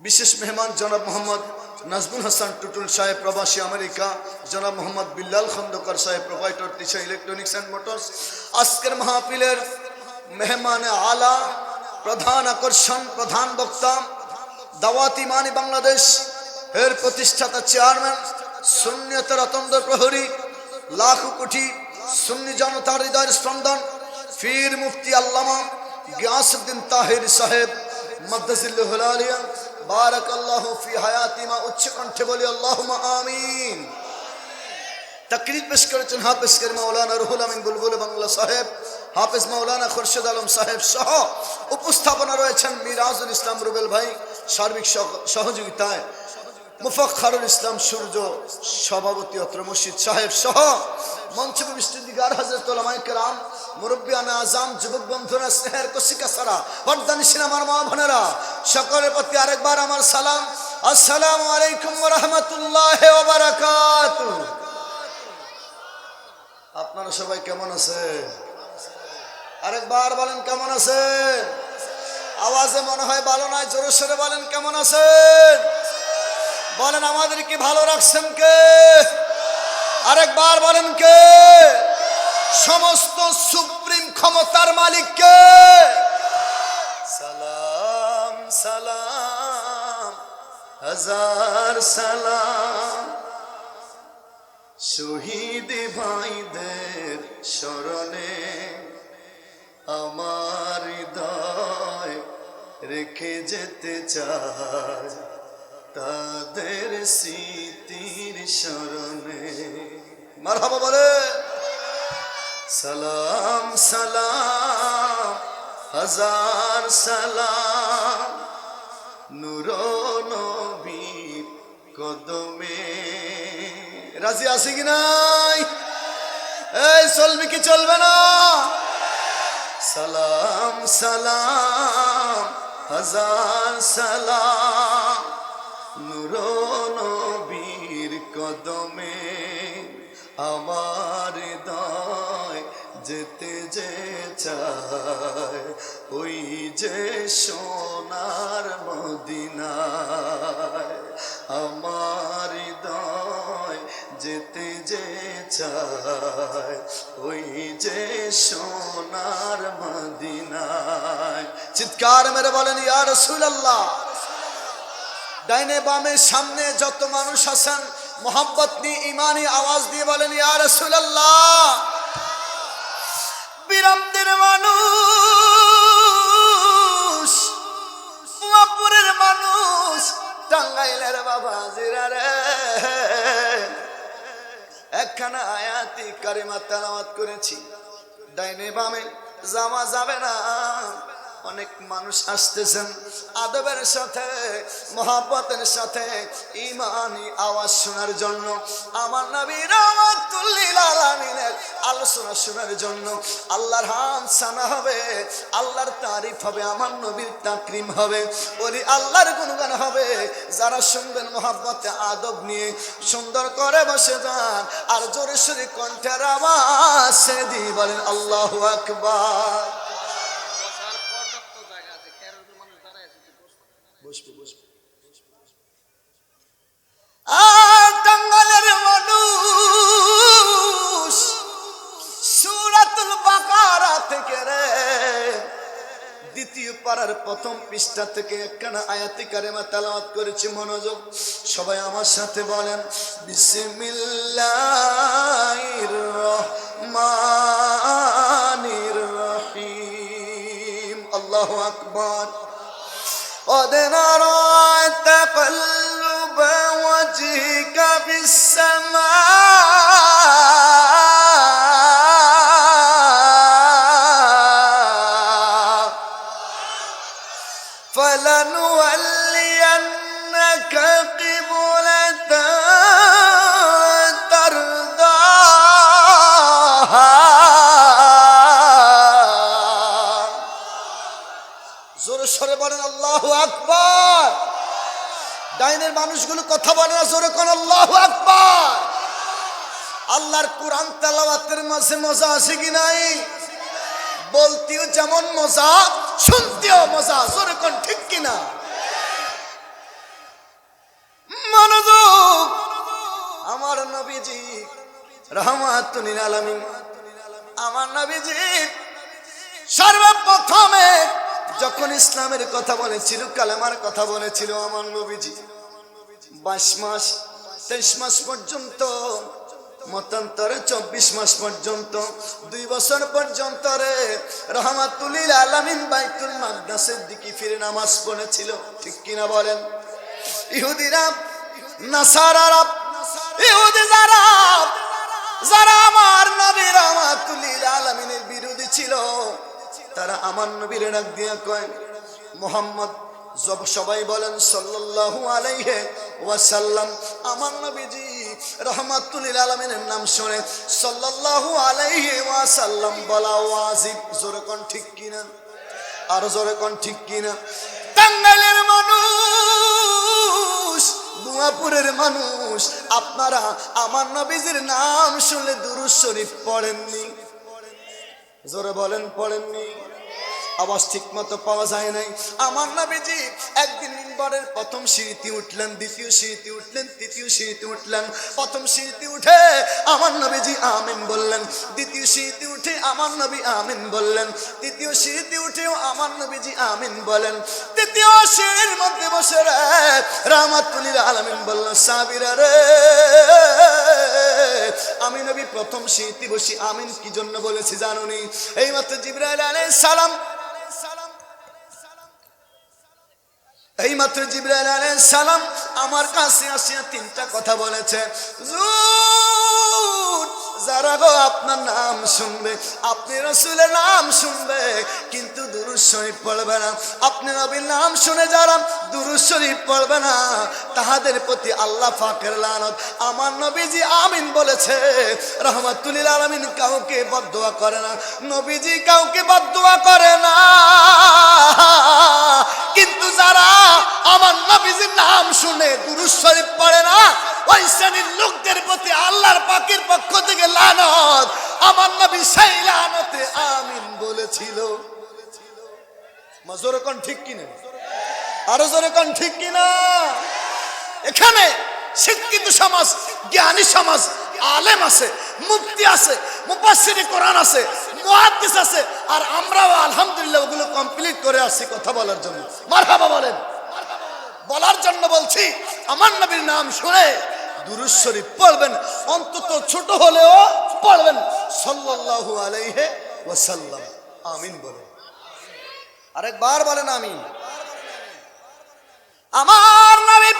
বিশেষ মেহমান জনাব মোহাম্মদ নাজমুল হাসান টুটুল সাহেব প্রবাসী আমেরিকা, জনাব মোহাম্মদ বিল্লাল খন্দকার সাহেব proprietor Tisha electronics and motors. আজকের মাহফিলের মেহমানে আলা, প্রধান আকর্ষণ, প্রধান বক্তা, দাওয়াত ইমানি বাংলাদেশ এর প্রতিষ্ঠাতা চেয়ারম্যান, সুন্নিয়তের অতন্দ্র প্রহরী, লাখো কোটি সুন্নি জনতার হৃদয়ের স্পন্দন, পীর মুফতি আল্লামা গিয়াসউদ্দিন তাহির সাহেব মাদ্দাজিল্লাহুল আলিয়া, বারাকাল্লাহু ফি হায়াতিমা। উচ্চ কণ্ঠে বলি আল্লাহুম্মা আমিন। তাকরীর পেশ করেছেন হাফেজ কারি মাওলানা রুহুল আমিন বুলবুল বাংলা সাহেব, হাফেজ মাওলানা খুরশেদ আলম সাহেব সহ উপস্থাপনা রয়েছেন মিরাজুল ইসলাম রুবেল ভাই, সার্বিক সহযোগিতায় মুফাখখারুল ইসলাম সূর্য সভাপতি অত্র মসজিদ সাহেব সহ মঞ্চে বিষ্ণুদিগার হযরত উলামায়ে কেরাম, মুরব্বিয়ানে আযম, যুবক বন্ধুরা, স্নেহের কসিকা সারা বর্দানিসীন আমার মা বোনেরা, সকলের প্রতি আরেকবার আমার সালাম। আসসালামু আলাইকুম ওয়া রাহমাতুল্লাহি ওয়া বারাকাতুহু। আপনারা সবাই কেমন আছেন? আরেকবার বলেন কেমন আছেন? আওয়াজে মনে হয় ভালো নয়, জোরে সোরে বলেন কেমন আছেন? বলেন আমাদের কি ভালো রাখছেন কে? আরেকবার বলেন কে? সমস্ত সুপ্রিম ক্ষমতার মালিক কে? সালাম সালাম হাজার সালাম শহীদ ভাইদের স্মরণে, আমার হৃদয় রেখে যেতে চাই তাদের স্মৃতির স্মরণে। মারহাবা বলে সালাম সালাম হাজার সালাম নূর নবীর কদমে। রাজি আছে কি নাই? এই চলবে কি চলবে না? সালাম সালাম হাজার সালাম নূর নবীর কদমে, আমার হৃদয় যেতে যে চায় ওই যে সোনার মদিনায়, আমার হৃদয় যেতে যে চায় ওই যে সোনার মদিনায়। চিৎকার মেরে বলেন ইয়া রাসূলুল্লাহ। ডাইনে বামে সামনে যত মানুষ আছেন মোহাব্বত নিয়ে ইমানি আওয়াজ দিয়ে বলেন ইয়া রাসূলুল্লাহ। বিরামদের মানুষ, পুয়াপুরের মানুষ, টাঙ্গাইলের বাবা জিরা রে, একখানা আয়াতি কারিমা তেলাওয়াত করেছি। ডাইনে বামে যাওয়া যাবে না, অনেক মানুষ আসতেছেন আদবের সাথে, মহব্বতের সাথে ইমানি আওয়াজ শোনার জন্য, আমার নবী রাহমাতুল লিল আলামিনের আলোচনা শোনার জন্য। আল্লাহর হামদ সানা হবে, আল্লাহর তারিফ হবে, আমার নবীর তাকরিম হবে, ওলি আল্লাহর গুণগান হবে। যারা শুনবেন মহব্বতে আদব নিয়ে সুন্দর করে বসে যান, আর জোরে সোরে কণ্ঠের আওয়াজ ছেড়ে দিয়ে বলেন আল্লাহু আকবার। টাঙ্গাইলের মানুষ সূরাতুল বাকারা থেকে রে, দ্বিতীয় পারার প্রথম পৃষ্ঠা থেকে একখানা আয়াতি কারিমা তেলাওয়াত করেছি। মনোযোগ সবাই আমার সাথে বলেন বিসমিল্লাহির রহমানির রহিম। আল্লাহু আকবার। قد نرى تقلب وجهك في السماء فلنولينك قبلة ترضاها। জোরে সরে বলেন আল্লাহু আকবার। ডাইনের মানুষগুলো কথা বলে না, জোরে কোন আল্লাহু আকবার। আল্লাহর কোরআন তেলাওয়াতের মাঝে মজা আছে কি নাই? বলতেও যেমন মজা, শুনতেও মজা, জোরে কোন ঠিক কিনা? নবীজি রাহমাতুল লিল আলামিন, আমার নবীজি সর্বপ্রথমে যখন ইসলামের কথা বলেছিল, কালেমার কথা বলেছিল, আমার নবীজি 22 মাস 23 মাস পর্যন্ত, মতান্তরে 24 মাস পর্যন্ত, 2 বছর পর্যন্ত রে রাহমাতুল লিল আলামিন বাইতুল মাকদাসের দিকে ফিরে নামাজ পড়েছিল। ঠিক কিনা বলেন? ইহুদিরা, নাসারারা, ইহুদি যারা আমার নবী রাহমাতুল লিল আলামিনের বিরোধী ছিল, তারা আমার নবীর ডাক দিয়ে কয় মুহাম্মদ, সবাই বলেন সাল্লাল্লাহু আলাইহি ওয়াসাল্লাম। আমার নবীজি রাহমাতুল লিল আলামিনের নাম শুনে সাল্লাল্লাহু আলাইহি ওয়াসাল্লাম বলা ওয়াজিব। জোরে কোন ঠিক কিনা? আর জোরে কোন ঠিক কিনা? টাঙ্গাইলের মানুষ, দুয়াপুরের মানুষ, আপনারা আমার নবীজির নাম শুনলে দুরূদ শরীফ পড়েননি? জোরে বলেন পড়েননি? আওয়াজ ঠিক মতো পাওয়া যায় নাই। আমার নবীজি একদিন মিম্বরের প্রথম সিঁড়িতে উঠলেন, দ্বিতীয় সিঁড়িতে উঠলেন, তৃতীয় সিঁড়িতে উঠলেন। প্রথম সিঁড়িতে উঠে আমার নবীজি আমিন বললেন, দ্বিতীয় সিঁড়িতে উঠে আমার নবী আমিন বললেন, তৃতীয় সিঁড়িতে উঠেও আমার নবীজি আমিন বলেন। তৃতীয় সিঁড়ির মধ্যে বসে রে রাহমাতুল লিল আলামিন বলল, সাহাবীরা রে, আমি নবী প্রথম সিঁড়িতে বসি আমিন কি জন্য বলেছি জানুনি? এইমাত্র জিবরাইল আলাইহিস সালাম, এইমাত্র জিবরাইল আলাইহিস সালাম আমার কাছে আসিয়া 3টা কথা বলেছে। যারা গো আপনার নাম শুনবে, আপনি রাসূলের নাম শুনবে, কিন্তু দুরূদ শরীফ পড়বে না, আপনি নবীর নাম শুনে যারা দুরূদ শরীফ পড়বে না, তাহাদের প্রতি আল্লাহ পাকের লানত। আমার নবীজি আমিন বলেছে। রাহমাতুল লিল আলামিন কাউকে বদদুয়া করে না, নবীজি কাউকে বদদুয়া করে না, কিন্তু যারা আমার নবীজির নাম শুনে দুরূদ শরীফ পড়ে না, ওই শ্রেণীর লোকদের প্রতি আল্লাহর পাকের পক্ষ থেকে লানত। আমার নবী সেই লানতে আমিন বলেছিল। জোরে কোন ঠিক কিনা? আরো জোরে কোন ঠিক কিনা? এখানে শিক্ষিত সমাজ, জ্ঞানী সমাজ, আলেম আছে, মুফতি আছে, মুফাসসিরে কোরআন আছে, মুহাদ্দিস আছে, আর আমরাও আলহামদুলিল্লাহ ওগুলো কমপ্লিট করে আসছি কথা বলার জন্য। মারহাবা বলেন। বলার জন্য বলছি, আমার নবীর নাম শুনে দুরূদ শরীফ পড়বেন, অন্তত ছোট হলেও পড়বেন সাল্লাল্লাহু আলাইহি ওয়াসাল্লাম। আমিন বলেন, আরেকবার বলেন আমিন। আমার নবী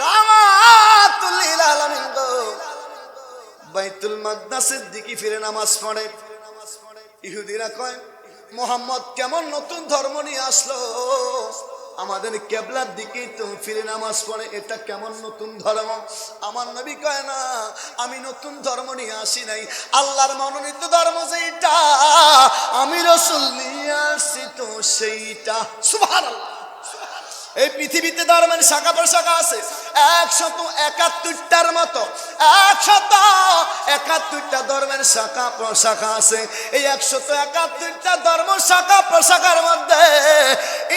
রাহমাতুল লিল আলামিন গো বাইতুল মাকদাসের দিকে ফিরে নামাজ পড়ে। ইহুদিরা কয়, মুহাম্মদ কেমন নতুন ধর্ম নিয়ে আসলো, আমাদের কিবলার দিকে তো ফিরে নামাজ পড়ে, এটা কেমন নতুন ধর্ম? আমার নবী কয় না, আমি নতুন ধর্ম নিয়ে আসি নাই, আল্লাহর মনোনীত ধর্ম যেটা আমি রাসূল নিয়ে আসছি তো সেইটা। সুবহানাল্লাহ। এই পৃথিবীতে ধর্মের শাখা প্রশাখা আছে 171টার মতো, 171টা ধর্মের শাখা প্রশাখা আছে। এই 171টা ধর্ম শাখা প্রশাখার মধ্যে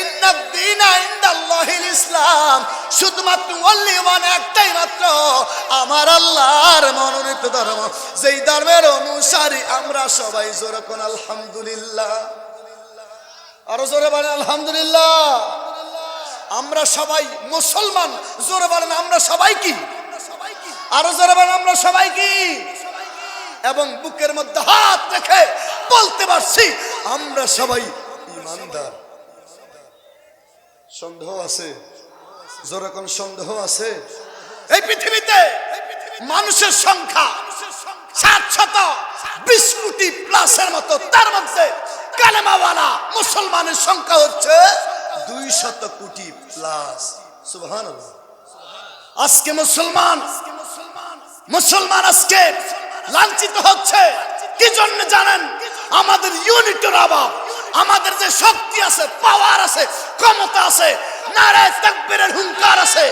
ইন্নাদ-দীনা ইনদাল্লাহিল ইসলাম, শুধুমাত্র অনলি ওয়ান, একটাই মাত্র আমার আল্লাহর মনোনীত ধর্ম, যেই ধর্মের অনুসারী আমরা সবাই। জোরে কোন আলহামদুলিল্লাহ, আরো জোরে বলেন আলহামদুলিল্লাহ। আমরা সবাই মুসলমান। জোরে বলেন আমরা সবাই কি? আরো জোরে বলেন আমরা সবাই কি? এবং বুকের মধ্যে হাত রেখে বলতে পারছি আমরা সবাই ঈমানদার। সন্দেহ আছে? জোরে কোন সন্দেহ আছে? এই পৃথিবীতে মানুষের সংখ্যা 720 কোটি প্লাসের মতো, তার মধ্যে কালেমাওয়ালা মুসলমানের সংখ্যা হচ্ছে 200 কোটি প্লাস। সুবহানাল্লাহ। আজকে মুসলমান আজকে লাঞ্ছিত হচ্ছে কি জন্য জানেন? আমাদের ইউনিটের অভাব। আমাদের যে শক্তি আছে, পাওয়ার আছে, ক্ষমতা আছে, নারায়ে তাকবীরের হুঙ্কার আছে,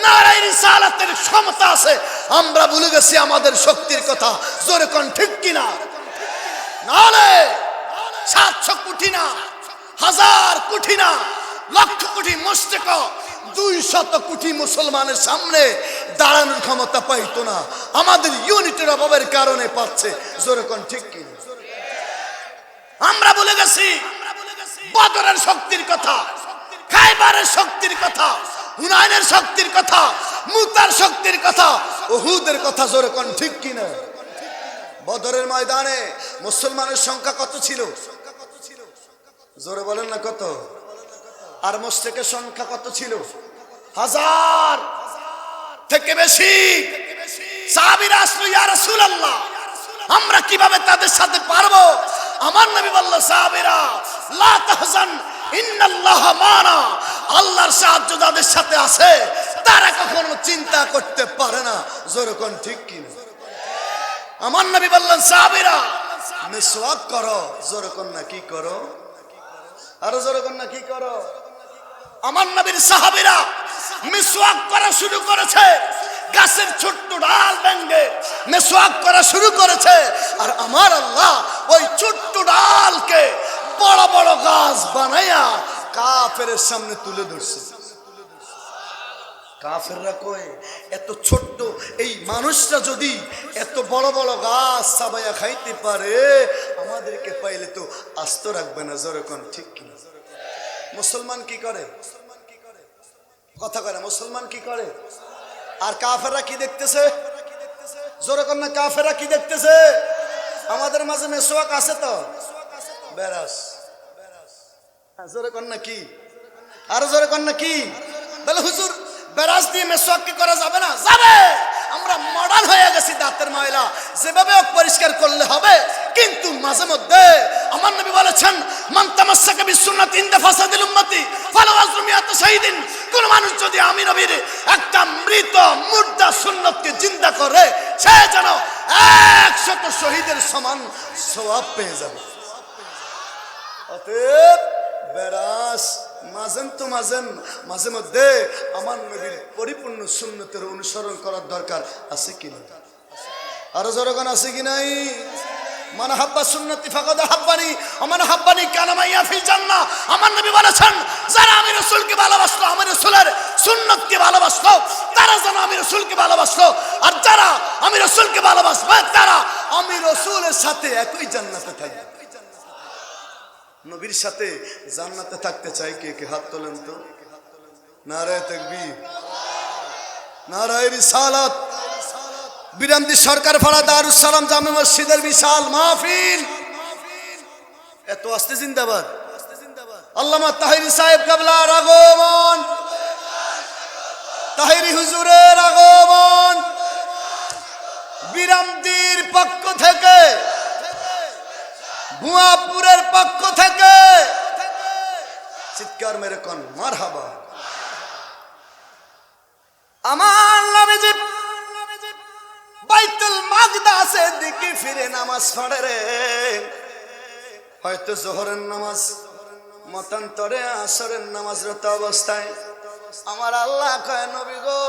নারায়ে রিসালাতের ক্ষমতা আছে, আমরা ভুলে গেছি আমাদের শক্তির কথা। জোরে কোন ঠিক কিনা? নালে 700 কোটি না, 1000 কোটি না, লক্ষ কোটি মুশরিক 200 কোটি মুসলমানের সামনে দাঁড়ানোর ক্ষমতা পাইতো না, আমাদের ইউনিটের অভাবের কারণে পাচ্ছে। জোরে কোন ঠিক কি? আমরা বলে গেছি বদরের শক্তির কথা, খাইবারের শক্তির কথা, হুনাইনের শক্তির কথা, মুতার শক্তির কথা, উহুদের কথা। জোরে কোন ঠিক কি না? বদরের ময়দানে মুসলমানের সংখ্যা কত ছিল? জোরে বলেন না কত? আর মুশরিকের সংখ্যা কত ছিল? 1000 থেকে বেশি। সাহাবীরা আসলো, ইয়া রাসূলুল্লাহ আমরা কিভাবে তাদের সাথে পারবো? আমার নবী বলল, সাহাবীরা লা তাহজান ইন্নাল্লাহা মানা, আল্লাহর সাহায্য যাদের সাথে আছে তারা কখনো চিন্তা করতে পারে না। জোরে কোন ঠিক কি না? আমার নবী বললেন, সাহাবীরা মিসওয়াক করো। জোরে কোন না কি করো? আরো জোরে কোন না কি করো? আমার নবীর সাহাবীরা মিসওয়াক করা শুরু করেছে, গাছের ছোট্ট ডাল ভেঙে মিসওয়াক করা শুরু করেছে। আর আমার আল্লাহ ওই ছোট্ট ডালকে বড় বড় গাছ বানাইয়া কাফেরের সামনে তুলে ধরছে। কাফেররা কয়, এত ছোট্ট এই মানুষটা যদি এত বড় বড় গাছ চাবাইয়া খাইতে পারে, আমাদেরকে পাইলে তো আস্ত রাখবে না। জোরে কোন ঠিক কিনা? মুসলমান কি করে? কথা করে, মুসলমান কি করে? আর কাফেররা কি দেখতেছে? জোরে কোন না, কাফেররা কি দেখতেছে? আমাদের মাঝে মেসওয়াক আছে তো, বেরাস। জোরে কোন না কি? আর জোরে কোন না কি? বলে হুজুর বেরাস দিয়ে মেসওয়াক কি করা যাবে না? যাবে। আমরা মডার্ন হয়ে গেছি, দাঁতের ময়লা যেভাবে পরিষ্কার করলে হবে। কিন্তু মাঝে মধ্যে আমার নবী বলেছেন, মান তামাসসাকা বিসুন্নাতি ইনদা ফাসাদিল উম্মতি ফালাউ আজরুমিয়াত শাহীদিন, কোন মানুষ যদি আমি নবীর একটা মৃত মুর্দা সুন্নতকে জিন্দা করে, সে যেন 100 শহীদের সমান সওয়াব পেয়ে যাবে। অতএব বেরাস মাঝেন তো মাঝে মধ্যে আমার নবীর পরিপূর্ণ সুন্নতের অনুসরণ করার দরকার আছে কিনা? আরো জনগণ আছে কি নাই? মান হাব্বা সুন্নতি ফাকাদ হাব্বানি ওয়া মান হাব্বানি কানা মাইয়া ফিল জান্নাহ। আমার নবী বলেছেন, যারা আমি রাসূলকে ভালোবাসলো, আমি রাসূলের সুন্নতকে ভালোবাসলো, তারা যেন আমি রাসূলকে ভালোবাসলো। আর যারা আমি রাসূলকে ভালোবাসবে, তারা আমি রাসূলের সাথে একই জান্নাতে থাকবে। নবীর সাথে জান্নাতে থাকতে চাই কে কে? হাত তোলেন তো। নারায়ে তাকবীর, নারায়ে রিসালাত। বিরামদি সরকার ফাড়া দারুস সালাম জামে মসজিদের বিশাল মাহফিল, এত আস্তে জিন্দাবাদ। আল্লামা তাহিরি সাহেব কাবলার আগমন, তাহিরি হুজুরের আগমন। বিরামদির পক্ষ থেকে, ভুয়াপুরের পক্ষ থেকে চিৎকার মেরে কোন মারহাবা। আমার নবীজি বাইতুল মাকদাসের দিকে ফিরে নামাজ পড়ে রে। হয়তো জোহরের নামাজ, মতান্তরে আসরের নামাজরত অবস্থায় আমার আল্লাহ কয়, নবী গো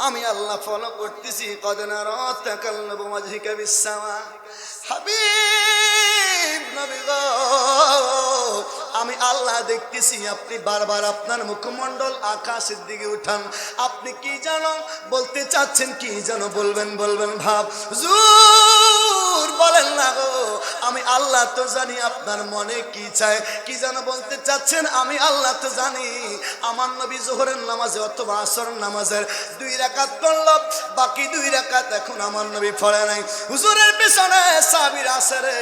আমি আল্লাহ ফলো করতেছি। কদ নারা তাকাল্লুবু ওয়াজহিকা বিস-সামা। হাবিব নবী গো আমি আল্লাহ দেখতেছি, আপনি বারবার আপনার মুখমণ্ডল আকাশের দিকে উঠান। আপনি কি জানো বলতে চাচ্ছেন? কি জানো বলবেন? ভাব হুজুর বলেন না গো। আমি আল্লাহ তো জানি আপনার মনে কি চায়, কি জানো বলতে চাচ্ছেন? আমি আল্লাহ তো জানি। আমার নবী জোহরের নামাজে অথবা আসরের নামাজের 2 রাকাত পড়ল, বাকি 2 রাকাত এখন আমার নবী পড়ে নাই। হুজুরের পিছনে সাহাবীরা আছে রে,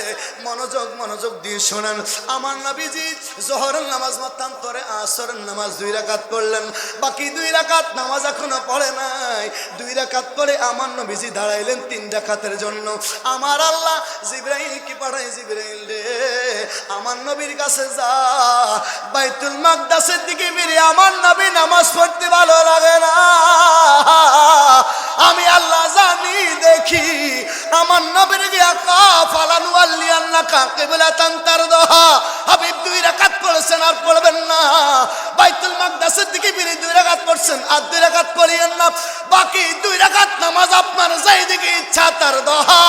মনোযোগ দিয়ে শোনেন। আমার নবীজি জোহরের নামাজ মতান্তরে আসরের নামাজ 2 রাকাত পড়লেন, বাকি 2 রাকাত নামাজ এখনো পড়ে নাই। 2 রাকাত পরে আমার নবীজি দাঁড়াইলেন 3 রাকাতের জন্য। আমার আল্লাহ জিবরাইলকে পাঠায়, জিবরাইল রে আমার নবীর কাছে যা, বাইতুল মাকদাসের দিকে ফিরে আমার নবী নামাজ পড়তে ভালো লাগে না। আমি আল্লাহ জানি দেখি আমার নবীর গিয়া কাফালান ওয়াল্লিয়ান্নাকা কিবলাতান তারদাহা। হাবিব 2 রাকাত পড়ছেন আর পড়বেন না। বাইতুল মাকদাসের দিকে ফিরে 2 রাকাত পড়ছেন আর 2 রাকাত পড়িয়েন না। বাকি 2 রাকাত নামাজ আপনার যেই দিকে ইচ্ছা তারদাহা,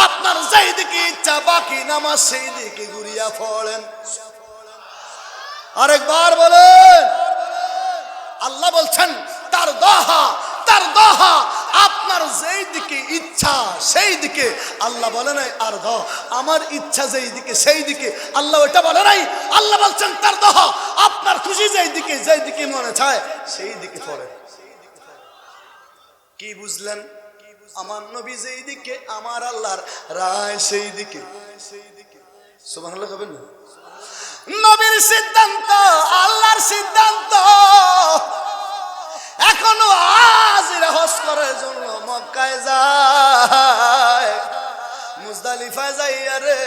আপনার যেই দিকে ইচ্ছা বাকি নামাজ সেই দিকে ঘুরিয়া পড়েন। আরেকবার বলেন। আল্লাহ বলছেন তার দহা আপনার যেই দিকে ইচ্ছা সেই দিকে। আল্লাহ বলে নাই আর দ আমার ইচ্ছা যেই দিকে সেই দিকে, আল্লাহ ওটা বলে নাই। আল্লাহ বলছেন তার দহা আপনার খুশি যেই দিকে মনে চায় সেই দিকে পড়ে। কি বুঝলেন? আমার নবী যেই দিকে, আমার আল্লাহর রায় সেই দিকে। সুবহানাল্লাহ কবেন না? নবীর সিদ্ধান্ত, আল্লাহর সিদ্ধান্ত। এখনো হাজিরা হজ করার জন্য মক্কায় যায়, মুজদালিফায় যাইয়া রে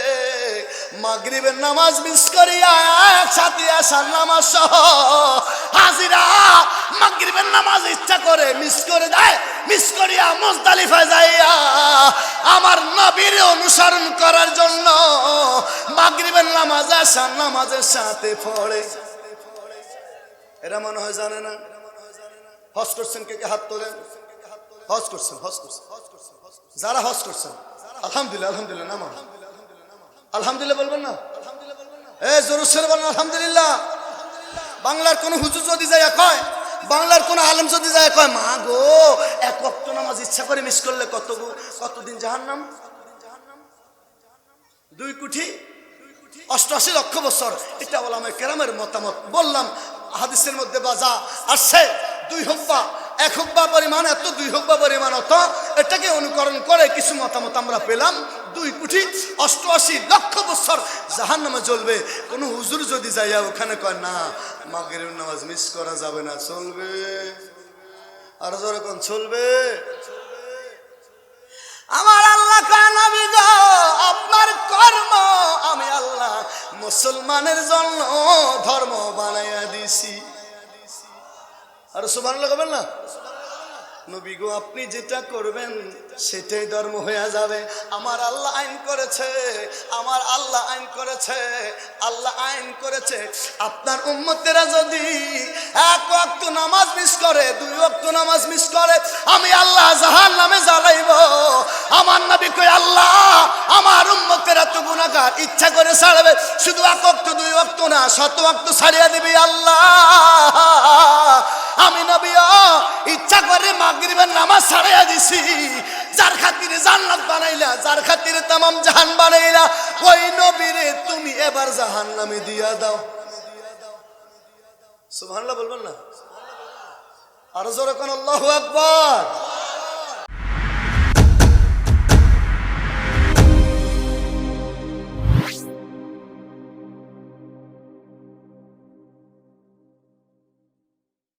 মাগরিবের নামাজ মিস করিয়া একসাথে আসার নামাজ সহ হাজিরা মাগরিবের নামাজ ইচ্ছা করে মিস করে দেয়, মিস করিয়া মুজদালিফায় যাইয়া আমার নবীর অনুসরণ করার জন্য মাগরিবের নামাজ আসার নামাজের সাথে পড়ে। এরা মনে হয় জানে না। হজ করছেন কে কে হাত তোলেন? হজ করছেন, যারা হজ করছেন আলহামদুলিল্লাহ, আলহামদুলিল্লাহ নাম আলহামদুলিল্লাহ বলবেন না? জোরসের বলেন আলহামদুলিল্লাহ। বাংলার কোন হুজুর যদি যায় কয়, বাংলার কোন আলেম যদি যায় কয় মা গো এক ওয়াক্ত নামাজ ইচ্ছা করে মিস করলে কতদিন জাহান্নাম? 2 কোটি 88 লক্ষ বছর। এটা ওলামায়ে কেরামের মতামত। বললাম হাদিসের মধ্যে বাজা আসছে 2 হুব্বা 1 হুব্বা পরিমাণ এত, 2 হুব্বা পরিমাণ অত। এটাকে অনুকরণ করে কিছু মতামত আমরা পেলাম 2 কোটি 88 লক্ষ বছর জাহান্নামে জ্বলবে। কোন হুজুর যদি যাইয়া ওখানে কয় না মাগরিবের নামাজ মিস করা যাবে না, চলবে। আর যখন চলবে, আমার আল্লাহ কয় নবী গো আপনার কর্ম আমি আল্লাহ মুসলমানের জন্য ধর্ম বানাইয়া দিছি। আর সুবহানাল্লাহ বলেন না? নবী গো আপনি যেটা করবেন সেটাই ধর্ম হয়ে যাবে। আমার আল্লাহ আইন করেছে, আমার আল্লাহ আইন করেছে, আল্লাহ আইন করেছে আপনার উম্মতেরা যদি 1 ওয়াক্ত নামাজ মিস করে, 2 ওয়াক্ত নামাজ মিস করে, আমি আল্লাহ জাহান্নামে জ্বালাইব। আমার নবী কই আল্লাহ আমার উম্মতেরা তো গুনাহগার, ইচ্ছা করে ছাড়বে, শুধু 1 ওয়াক্ত 2 ওয়াক্ত না 100 ওয়াক্ত ছাড়িয়ে দিবি আল্লাহ। আমি নবী ইচ্ছা করে মাগরিবের নামাজ ছাড়িয়ে দিছি। যার খাতিরে জান্নাত বানাইলা, যার খাতিরে तमाम জাহান বানাইলা, ওই নবীরে তুমি এবার জাহান্নামে দিয়া দাও। সুবহানাল্লাহ বলবেন না? আর জোরে কোন আল্লাহু আকবার।